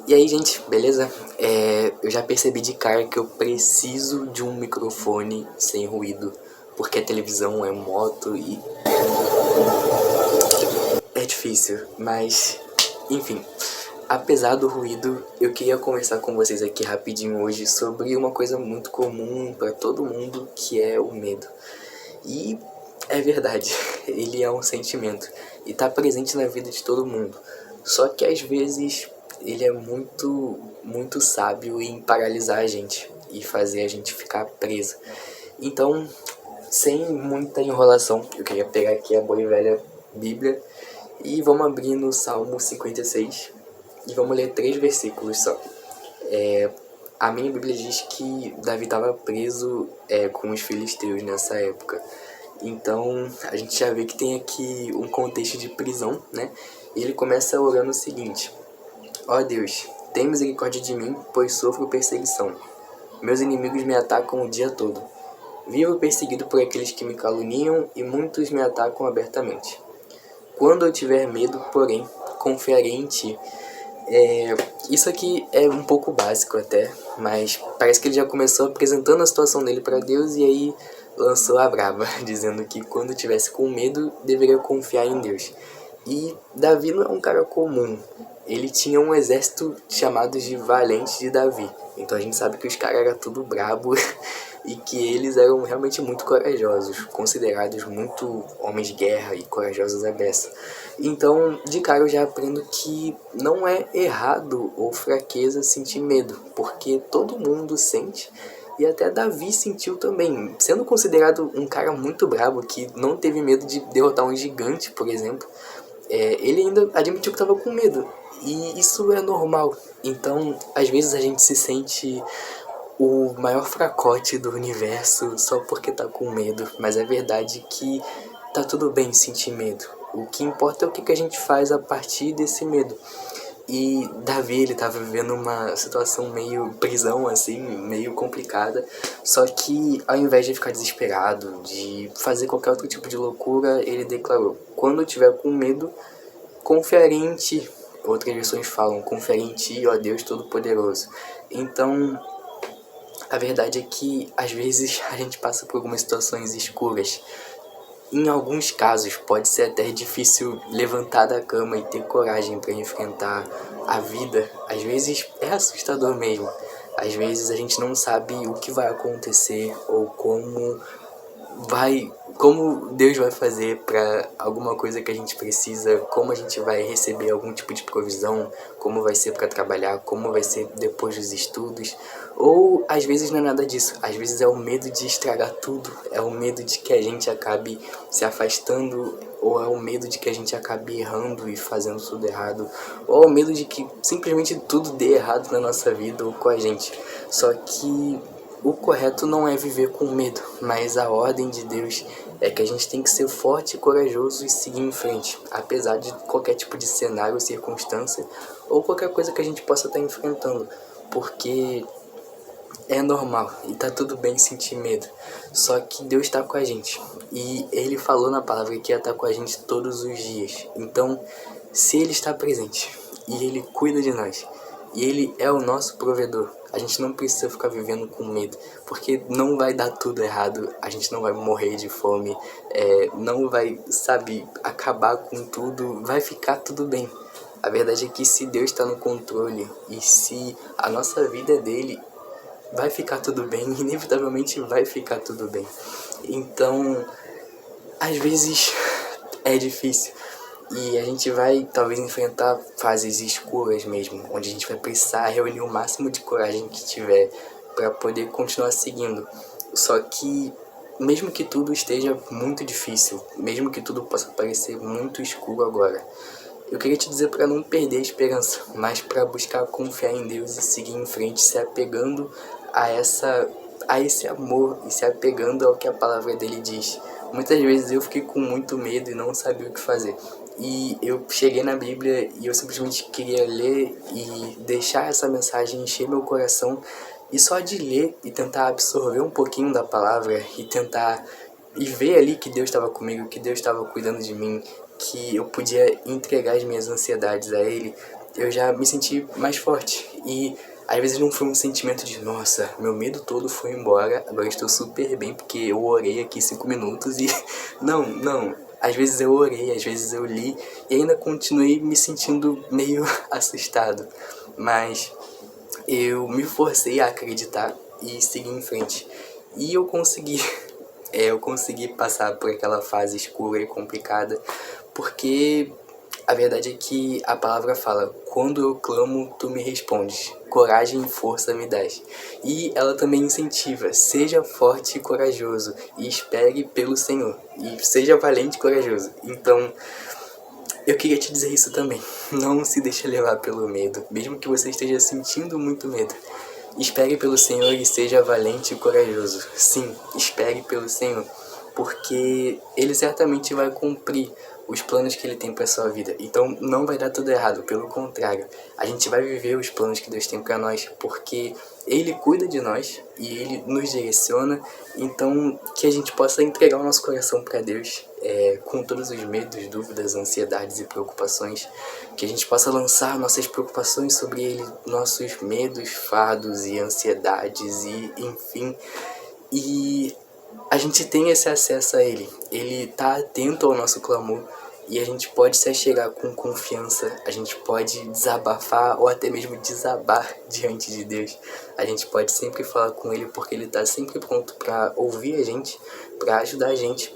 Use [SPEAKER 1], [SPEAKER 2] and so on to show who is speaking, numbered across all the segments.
[SPEAKER 1] E aí, gente, beleza? Eu já percebi de cara que eu preciso de um microfone sem ruído, porque a televisão é moto e é difícil, mas enfim. Apesar do ruído, eu queria conversar com vocês aqui rapidinho hoje sobre uma coisa muito comum para todo mundo, que é o medo. E é verdade, ele é um sentimento e está presente na vida de todo mundo. Só que às vezes ele é muito sábio em paralisar a gente e fazer a gente ficar preso. Então, sem muita enrolação, eu queria pegar aqui a boa e velha Bíblia e vamos abrir no Salmo 56 e vamos ler 3 versículos só. A minha Bíblia diz que Davi estava preso com os filisteus nessa época. Então a gente já vê que tem aqui um contexto de prisão, né? E ele começa orando o seguinte: ó Deus, tem misericórdia de mim, pois sofro perseguição. Meus inimigos me atacam o dia todo. Vivo perseguido por aqueles que me caluniam e muitos me atacam abertamente. Quando eu tiver medo, porém, confiarei em ti. Isso aqui é um pouco básico até, mas parece que ele já começou apresentando a situação dele para Deus e aí lançou a braba, dizendo que quando tivesse com medo, deveria confiar em Deus. E Davi não é um cara comum, ele tinha um exército chamado de Valentes de Davi, então a gente sabe que os caras eram tudo brabo e que eles eram realmente muito corajosos, considerados muito homens de guerra e corajosos à beça. Então, de cara eu já aprendo que não é errado ou fraqueza sentir medo, porque todo mundo sente e até Davi sentiu também, sendo considerado um cara muito brabo que não teve medo de derrotar um gigante, por exemplo. Ele ainda admitiu que estava com medo e isso é normal. Então, às vezes a gente se sente o maior fracote do universo só porque tá com medo, mas é verdade que tá tudo bem sentir medo. O que importa é o que a gente faz a partir desse medo. E Davi, ele tava vivendo uma situação meio prisão, assim, meio complicada. Só que ao invés de ficar desesperado, de fazer qualquer outro tipo de loucura, ele declarou: quando eu tiver com medo, confiarei em ti. Outras versões falam: confiarei em ti, ó Deus Todo-Poderoso. Então, a verdade é que às vezes a gente passa por algumas situações escuras. Em alguns casos pode ser até difícil levantar da cama e ter coragem para enfrentar a vida. Às vezes é assustador mesmo. Às vezes a gente não sabe o que vai acontecer ou como Deus vai fazer para alguma coisa que a gente precisa, como a gente vai receber algum tipo de provisão, como vai ser para trabalhar, como vai ser depois dos estudos. Ou às vezes não é nada disso, às vezes é o medo de estragar tudo, é o medo de que a gente acabe se afastando, ou é o medo de que a gente acabe errando e fazendo tudo errado, ou é o medo de que simplesmente tudo dê errado na nossa vida ou com a gente. Só que o correto não é viver com medo, mas a ordem de Deus é que a gente tem que ser forte e corajoso e seguir em frente, apesar de qualquer tipo de cenário ou circunstância, ou qualquer coisa que a gente possa estar enfrentando, porque é normal e tá tudo bem sentir medo, só que Deus está com a gente e Ele falou na palavra que ia estar com a gente todos os dias. Então, se Ele está presente e Ele cuida de nós e Ele é o nosso provedor, a gente não precisa ficar vivendo com medo, porque não vai dar tudo errado, a gente não vai morrer de fome, não vai, sabe, acabar com tudo, vai ficar tudo bem. A verdade é que se Deus está no controle e se a nossa vida é dele, vai ficar tudo bem, inevitavelmente vai ficar tudo bem. Então, às vezes é difícil e a gente vai talvez enfrentar fases escuras mesmo, onde a gente vai precisar reunir o máximo de coragem que tiver para poder continuar seguindo. Só que mesmo que tudo esteja muito difícil, mesmo que tudo possa parecer muito escuro agora, eu queria te dizer para não perder a esperança, mas para buscar confiar em Deus e seguir em frente, se apegando a esse amor e se apegando ao que a palavra dele diz. Muitas vezes eu fiquei com muito medo e não sabia o que fazer. E eu cheguei na Bíblia e eu simplesmente queria ler e deixar essa mensagem encher meu coração. E só de ler e tentar absorver um pouquinho da palavra e tentar e ver ali que Deus estava comigo, que Deus estava cuidando de mim, que eu podia entregar as minhas ansiedades a Ele, eu já me senti mais forte. E às vezes não foi um sentimento de, nossa, meu medo todo foi embora, agora estou super bem porque eu orei aqui 5 minutos e... Não. Às vezes eu orei, às vezes eu li e ainda continuei me sentindo meio assustado. Mas eu me forcei a acreditar e seguir em frente. E eu consegui. Eu consegui passar por aquela fase escura e complicada, porque a verdade é que a palavra fala, quando eu clamo, tu me respondes, coragem e força me dás. E ela também incentiva, seja forte e corajoso, e espere pelo Senhor, e seja valente e corajoso. Então, eu queria te dizer isso também, não se deixe levar pelo medo, mesmo que você esteja sentindo muito medo. Espere pelo Senhor e seja valente e corajoso. Sim, espere pelo Senhor, porque Ele certamente vai cumprir os planos que Ele tem para sua vida. Então não vai dar tudo errado, pelo contrário. A gente vai viver os planos que Deus tem para nós, porque Ele cuida de nós e Ele nos direciona. Então que a gente possa entregar o nosso coração para Deus, com todos os medos, dúvidas, ansiedades e preocupações. Que a gente possa lançar nossas preocupações sobre Ele, nossos medos, fardos e ansiedades e enfim. E a gente tem esse acesso a Ele. Ele está atento ao nosso clamor e a gente pode se achegar com confiança. A gente pode desabafar ou até mesmo desabar diante de Deus. A gente pode sempre falar com Ele porque Ele está sempre pronto para ouvir a gente, para ajudar a gente,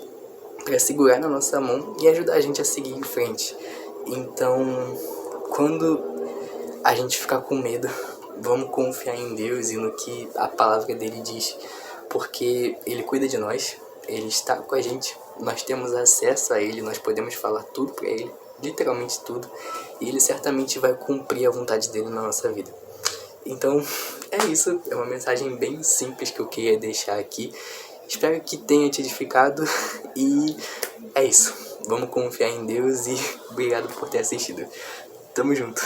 [SPEAKER 1] para segurar na nossa mão e ajudar a gente a seguir em frente. Então, quando a gente ficar com medo, vamos confiar em Deus e no que a palavra dele diz, porque Ele cuida de nós, Ele está com a gente, nós temos acesso a Ele, nós podemos falar tudo para Ele, literalmente tudo, e Ele certamente vai cumprir a vontade dele na nossa vida. Então, é isso, é uma mensagem bem simples que eu queria deixar aqui. Espero que tenha te edificado e é isso. Vamos confiar em Deus e obrigado por ter assistido. Tamo junto.